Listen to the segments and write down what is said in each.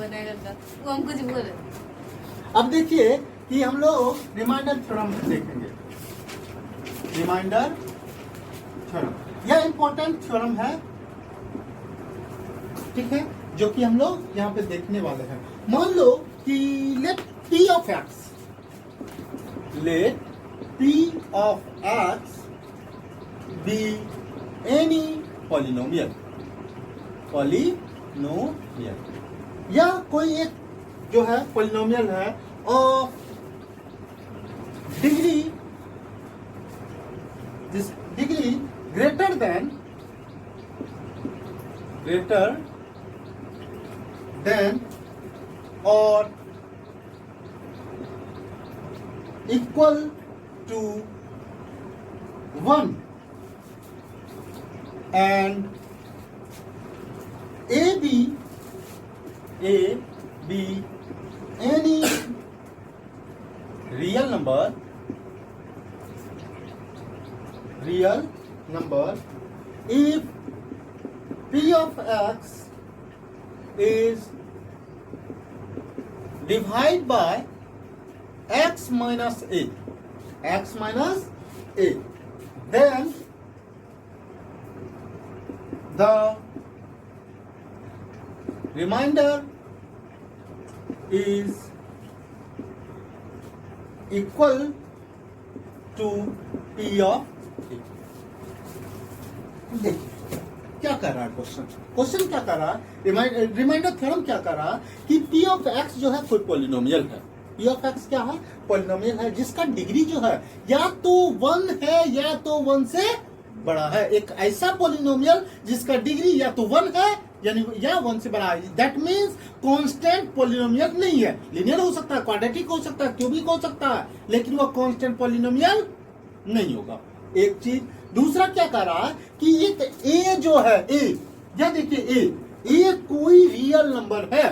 बनाया करता, वो हम कुछ बोले। अब देखिए कि हम लोग रिमाइंडर थ्योरम देखेंगे। रिमाइंडर थ्योरम यह इंपॉर्टेंट थ्योरम है, ठीक है, जो कि हम लोग यहाँ पे देखने वाले हैं। मान लो कि let p of x, let p of x be any polynomial, या कोई एक जो है पॉलिनोमियल है of degree, this degree greater than और equal to 1 and a be any real number if p of x is divided by x minus a, then the remainder is equal to p of a। देखिए क्या कर रहा है question क्या कर रहा है, रिमाइंडर थ्योरम क्या कर रहा है कि p ऑफ x जो है कोई पॉलिनोमियल है। p ऑफ x क्या है? पॉलिनोमियल है जिसका डिग्री जो है या तो 1 है या तो 1 से बड़ा है। एक ऐसा पॉलिनोमियल जिसका डिग्री या तो 1 है यानी या 1 से बड़ा है, दैट मीन्स कांस्टेंट पॉलिनोमियल नहीं है। लीनियर हो सकता है, क्वाड्रेटिक हो सकता है, क्यूबिक हो सकता है, लेकिन वो कांस्टेंट पॉलिनोमियल नहीं होगा। एक चीज। दूसरा क्या कर रहा है कि एक a जो है a, या देखिए a कोई रियल नंबर है।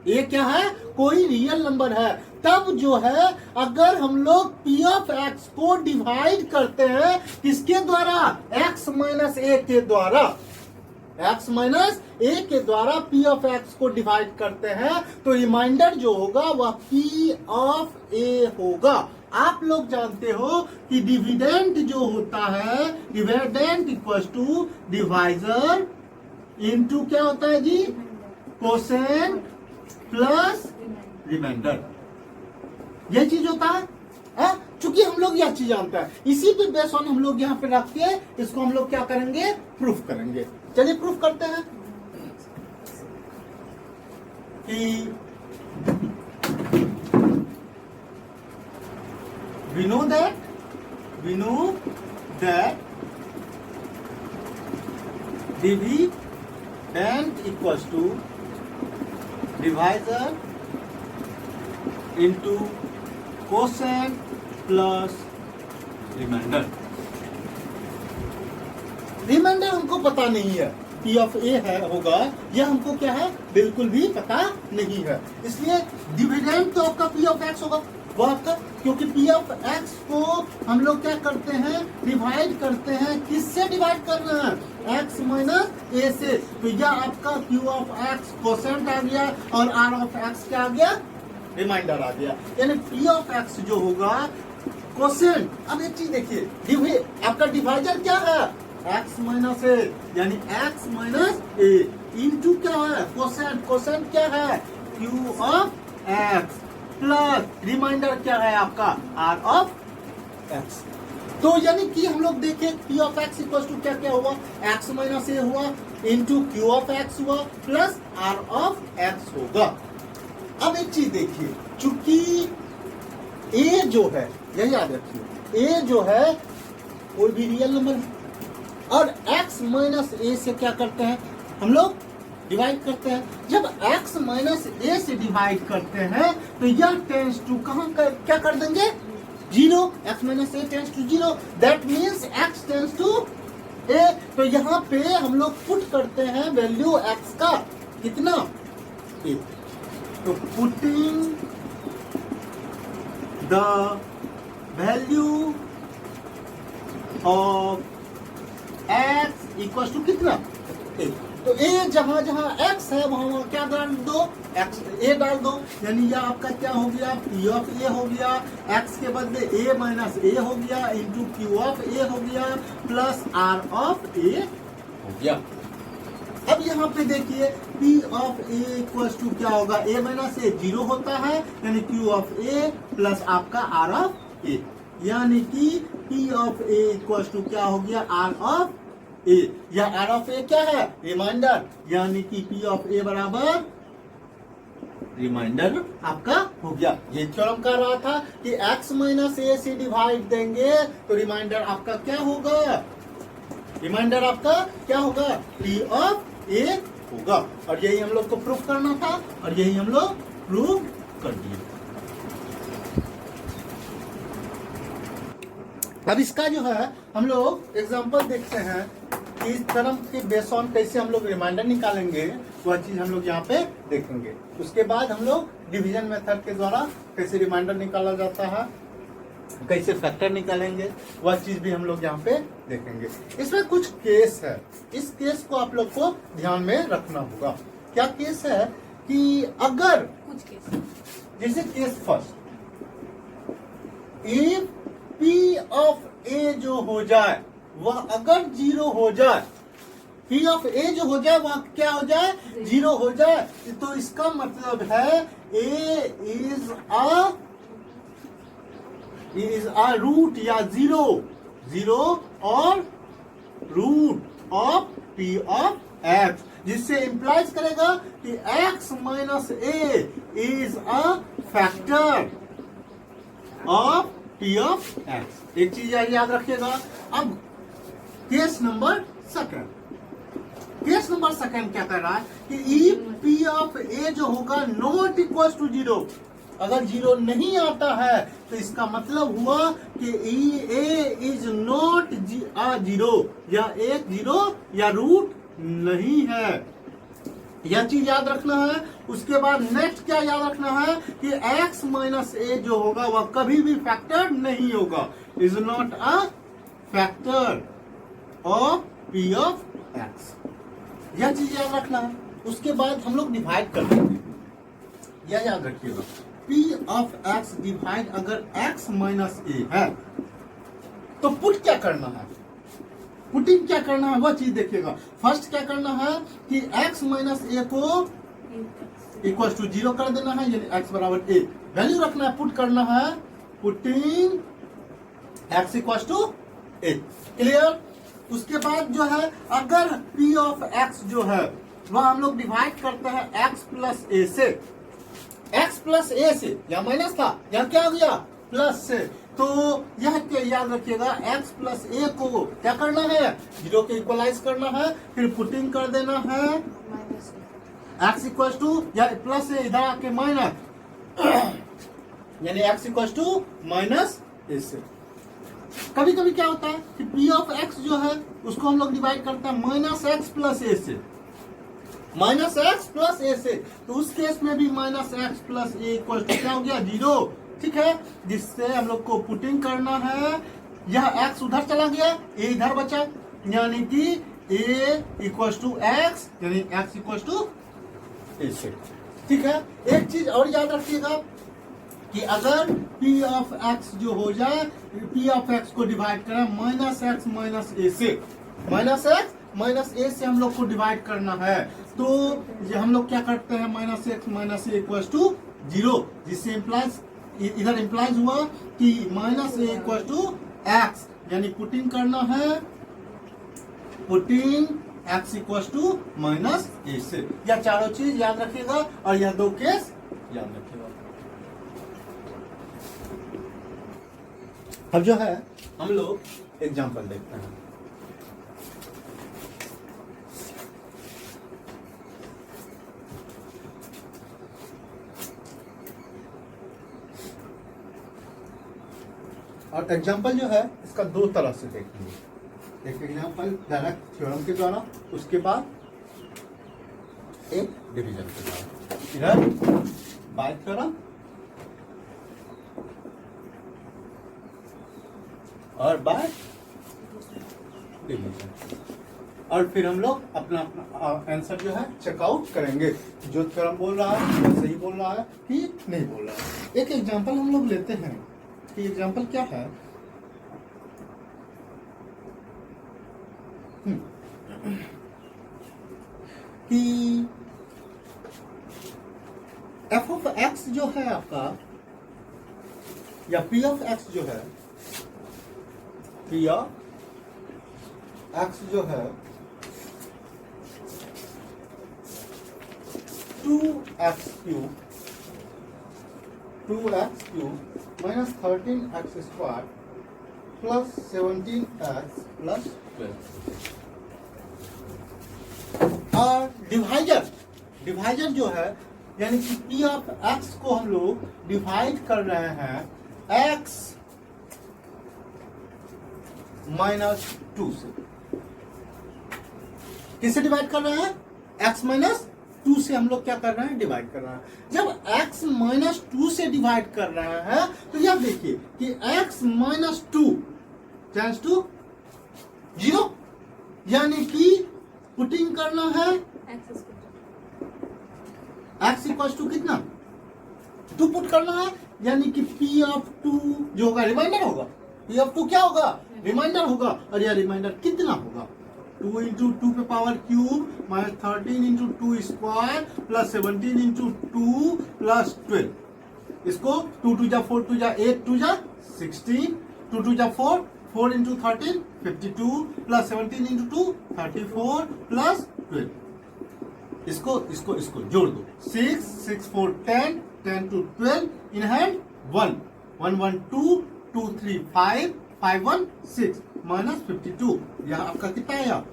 a क्या है? कोई रियल नंबर है। तब जो है अगर हम लोग p ऑफ x को डिवाइड करते हैं किसके द्वारा? x माइनस a के द्वारा। x माइनस a के द्वारा p ऑफ x को डिवाइड करते हैं तो रिमाइंडर जो होगा वह p ऑफ a होगा। आप लोग जानते हो कि डिविडेंड जो होता है, dividend equals to divisor into क्या होता है जी? Quotient plus remainder. यह चीज होता है। चूंकि हम लोग यह चीज जानते हैं, इसी पे बेस ऑन हम लोग यहाँ पे रख के इसको हम लोग क्या करेंगे? प्रूफ करेंगे। चलिए प्रूफ करते हैं कि we know that dividend equals to divisor into quotient plus remainder। Remainder हमको पता नहीं है, p ऑफ a है होगा, यह हमको क्या है? बिल्कुल भी पता नहीं है। इसलिए डिविडेंड तो आपका p ऑफ x होगा वो आपका, क्योंकि p ऑफ x को हम लोग क्या करते हैं? डिवाइड करते हैं। किससे डिवाइड करना है? x माइनस a से। तो यह आपका q ऑफ x कोसेंट आ गया और r ऑफ x क्या आ गया? रिमाइंडर आ गया। यानी p ऑफ x जो होगा कोसेंट। अब एक चीज देखिए, आपका डिवाइजर क्या है? x माइनस a, यानी x माइनस a इंटू क्या है? कोसेंट। कोसेंट क्या है? q of x plus remainder क्या है आपका? r of x। तो यानी कि हम लोग देखें p of x equal to क्या क्या हुआ? x माइनस a हुआ इंटू q ऑफ x हुआ प्लस r ऑफ x होगा। अब एक चीज देखिए, चूंकि a जो है, यही याद रखिए, a जो है कोई भी रियल नंबर है और x माइनस a से क्या करते हैं हम लोग? डिवाइड करते हैं। जब x माइनस a से डिवाइड करते हैं तो यह टेंस टू क्या कर देंगे? 0। x minus a tends to 0, that means x tends to a। तो यहाँ पे हम लोग पुट करते हैं वैल्यू x का कितना? a। तो putting the value of x equal to कितना? a। तो ए जहां जहां x है वहां वहां क्या डाल दो, x a डाल दो, यानी यह आपका क्या हो गया, p ऑफ a हो गया, x के बदले a माइनस a हो गया इंटू q ऑफ a हो गया प्लस r ऑफ a हो गया। अब यहाँ पे देखिए P of A equals to क्या होगा, A माइनस A 0 होता है, यानी Q ऑफ A प्लस आपका R ऑफ A, यानी कि P of A equals to क्या हो गया, R ऑफ A। यह R ऑफ A क्या है, रिमाइंडर, यानी कि P ऑफ A बराबर रिमाइंडर आपका हो गया। ये थ्योरम कर रहा था कि x माइनस A से डिवाइड देंगे तो रिमाइंडर आपका क्या होगा, रिमाइंडर आपका क्या होगा, P ऑफ A होगा। और यही हम लोग को प्रूफ करना था और यही हम लोग प्रूफ कर दिए। अब इसका जो है हम लोग एग्जांपल देखते हैं कि इस थ्योरम के बेस ऑन कैसे हम लोग रिमाइंडर निकालेंगे, वह चीज हम लोग यहाँ पे देखेंगे। उसके बाद हम लोग डिवीजन मेथड के द्वारा कैसे रिमाइंडर निकाला जाता है, कैसे फैक्टर निकालेंगे, वह चीज भी हम लोग यहाँ पे देखेंगे। इसमें कुछ केस है, इस केस को आप लोग को ध्यान में रखना होगा। क्या केस है कि अगर कुछ केस, जैसे case first, if P of A जो हो जाए वह अगर 0 हो जाए, P ऑफ A जो हो जाए वह क्या हो जाए, 0 हो जाए, तो इसका मतलब है A इज अ रूट या जीरो और root of P of X, जिससे इंप्लाइज करेगा कि X minus A is a factor of P of X। एक चीज याद रखिएगा। अब case number second, case number second क्या कर रहा है कि P ऑफ A जो होगा नॉट इक्वल टू 0, अगर 0 नहीं आता है तो इसका मतलब हुआ कि A इज नॉट 0, या एक 0 या रूट नहीं है, यह चीज याद रखना है। उसके बाद नेक्स्ट क्या याद रखना है कि x माइनस A जो होगा वह कभी भी फैक्टर नहीं होगा, is not a factor of P of X, यह चीज याद रखना है। उसके बाद हम लोग डिवाइड कर देंगे, यह याद रखिएगा, P ऑफ X डिवाइड अगर x माइनस A है तो पुट क्या करना है, पुटिंग क्या करना है वह चीज देखिएगा। फर्स्ट क्या करना है कि x माइनस A को इक्वल टू 0 कर देना है, यानी x बराबर A, वैल्यू रखना है, पुट करना है, putting x equal to A, clear. उसके बाद जो है अगर P ऑफ X जो है वह हम लोग डिवाइड करते हैं x प्लस A से, x प्लस A से, या माइनस था या क्या हो गया प्लस से, तो यह क्या याद रखिएगा, x प्लस A को क्या करना है, 0 के इक्वलाइज करना है, फिर पुटिंग कर देना है x इक्वल टू, या प्लस से इधर आके माइनस, यानी x equal to minus A से। कभी कभी क्या होता है कि P ऑफ X जो है उसको हम लोग डिवाइड करते हैं माइनस एक्स प्लस A से, माइनस एक्स प्लस A से, तो उस केस में भी minus X plus A equal to क्या हो गया, 0, ठीक है, जिससे हम लोग को पुटिंग करना है, यह x उधर चला गया, A इधर बचा, यानी कि A इक्वल टू x, यानी x इक्वल टू A से, ठीक है। एक चीज और याद रखिएगा कि अगर P ऑफ X जो हो जाए, P ऑफ X को डिवाइड करें माइनस एक्स माइनस A से, माइनस एक्स माइनस A से हम लोग को डिवाइड करना है, तो ये हम लोग क्या करते हैं, minus X minus A equal to 0, जिससे इम्प्लाइज, इधर इम्प्लाइज हुआ कि minus A equal to X, यानी पुटिंग करना है, putting x equal to minus A से। यह चारों चीज याद रखिएगा और यह दो केस याद रखिएगा। अब जो है हम लोग एग्जाम्पल देखते हैं। और एग्जाम्पल जो है इसका दो तरह से देखेंगे, एक एग्जाम्पल डायरेक्ट थ्योरम के द्वारा, उसके बाद एक डिवीजन के द्वारा, इधर बाय थ्योरम और बाय डिवीजन। और फिर हम लोग अपना आंसर जो है चेकआउट करेंगे, जो थ्योरम बोल रहा है वो सही बोल रहा है कि नहीं बोल रहा है। एक एग्जांपल हम लोग लेते हैं कि एग्जांपल क्या है। कि एफ ऑफ एक्स जो है आपका, या पी ऑफ एक्स जो है, पी ऑफ एक्स जो है 2x cube minus 13x square plus 17x plus 12 और डिवाइजर जो है, यानी कि पी ऑफ एक्स को हम लोग डिवाइड कर रहे हैं x माइनस 2 से। किससे डिवाइड कर रहे हैं? x माइनस 2 से हम लोग क्या कर रहे हैं? डिवाइड कर रहे हैं। जब x माइनस 2 से डिवाइड कर रहे हैं तो यह देखिए कि x माइनस 2 टेंड्स टू 0, यानी कि पुटिंग करना है x इक्वल टू कितना 2 पुट करना है, यानी कि p ऑफ 2 जो होगा रिमाइंडर होगा, p ऑफ 2 क्या होगा? रिमाइंडर होगा। और यह रिमाइंडर कितना होगा? 2 इंटू 2 पे power cube minus 13 into 2 square plus 17 into 2 plus 12। इसको 2 टू जा 4 टू जा 8 टू जा 16, 2 टू जा 4, 4 इंटू 13 52 प्लस 17 इंटू 2 34 प्लस 12। इसको जोड़ दो, 6 6 4 10 10 टू 12 इन हैंड 1 1 1 2 2 3 5 5 1 6 माइनस 52। यह आपका कितना आया?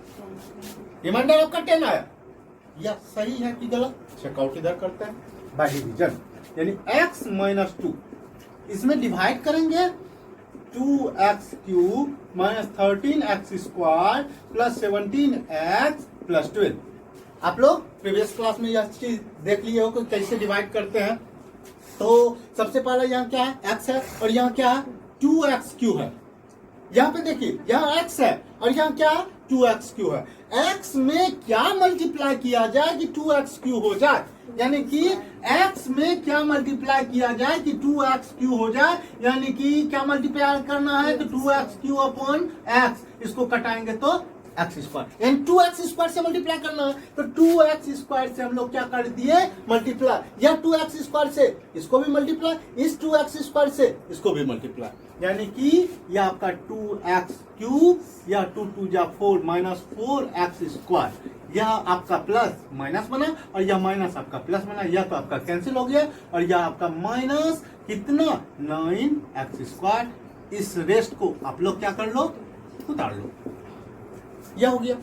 रिमाइंडर आपका 10 आया। यह सही है कि गलत? चेकआउट इधर करते हैं बाय डिवीजन, यानी x माइनस 2 इसमें डिवाइड करेंगे 2x cube minus 13x square plus 17x plus 12। आप लोग प्रीवियस क्लास में यह चीज देख लिए हो कि कैसे डिवाइड करते हैं। तो सबसे पहले यहाँ क्या है? x है, और यहाँ क्या है? 2x क्यूब है। यहाँ पे देखिए, यहाँ x है और यहाँ क्या है? 2x क्यूब है। x में क्या मल्टीप्लाई किया जाए कि 2x क्यूब हो जाए, यानी कि x में क्या मल्टीप्लाई किया जाए कि 2x क्यूब हो जाए, यानी कि क्या मल्टीप्लाई करना है? तो 2x क्यूब अपॉन x, इसको कटाएंगे तो x स्क्वायर, यानी 2x स्क्वायर से मल्टीप्लाई करना है। तो 2x स्क्वायर से हम लोग क्या कर दिए? मल्टीप्लाई। या 2x स्क्वायर से इसको भी मल्टीप्लाई, इस 2x स्क्वायर से इसको भी मल्टीप्लाई, यानी कि यह आपका 2x क्यूब या 2 टू जा 4 माइनस 4x स्क्वायर, यह आपका प्लस माइनस बना और यह माइनस आपका प्लस बना। यह तो आपका कैंसिल हो गया और यह आपका माइनस कितना 9x स्क्वायर। इस रेस्ट को आप लोग क्या कर लो? उतार लो। यह हो गया।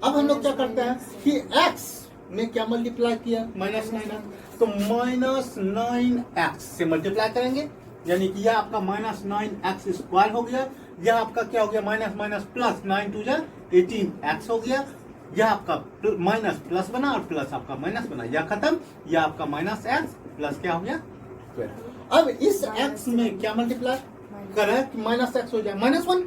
अब हम लोग क्या करते हैं कि x में क्या मल्टीप्लाई किया? माइनस 9x, तो माइनस 9x से मल्टीप्लाई करेंगे, यानी कि यह आपका माइनस 9x स्क्वायर हो गया। यह आपका क्या हो गया? माइनस माइनस प्लस 9 टू जा 18x हो गया। यह आपका माइनस प्लस बना और प्लस आपका माइनस बना, यह खत्म। यह आपका माइनस x प्लस क्या हो गया? 12। अब इस x में क्या मल्टीप्लाई करें कि माइनस x हो जाए? माइनस 1,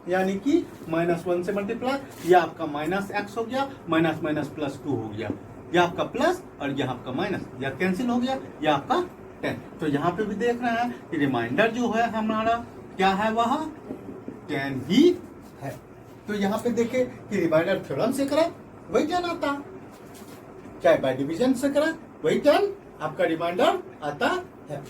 यानी कि माइनस 1 से मल्टीप्लाई। यह आपका माइनस x हो गया, माइनस माइनस प्लस 2 हो गया। यह आपका प्लस और यह आपका माइनस, यह कैंसिल हो गया। यह आपका 10। तो यहाँ पे भी देख रहे हैं कि रिमाइंडर जो है हमारा क्या है? वह 10 ही है। तो यहाँ पे देखे कि रिमाइंडर थ्योरम से करा वही 10 आता, चाहे बाय डिवीजन से करा वही 10 आपका रिमाइंडर आता है।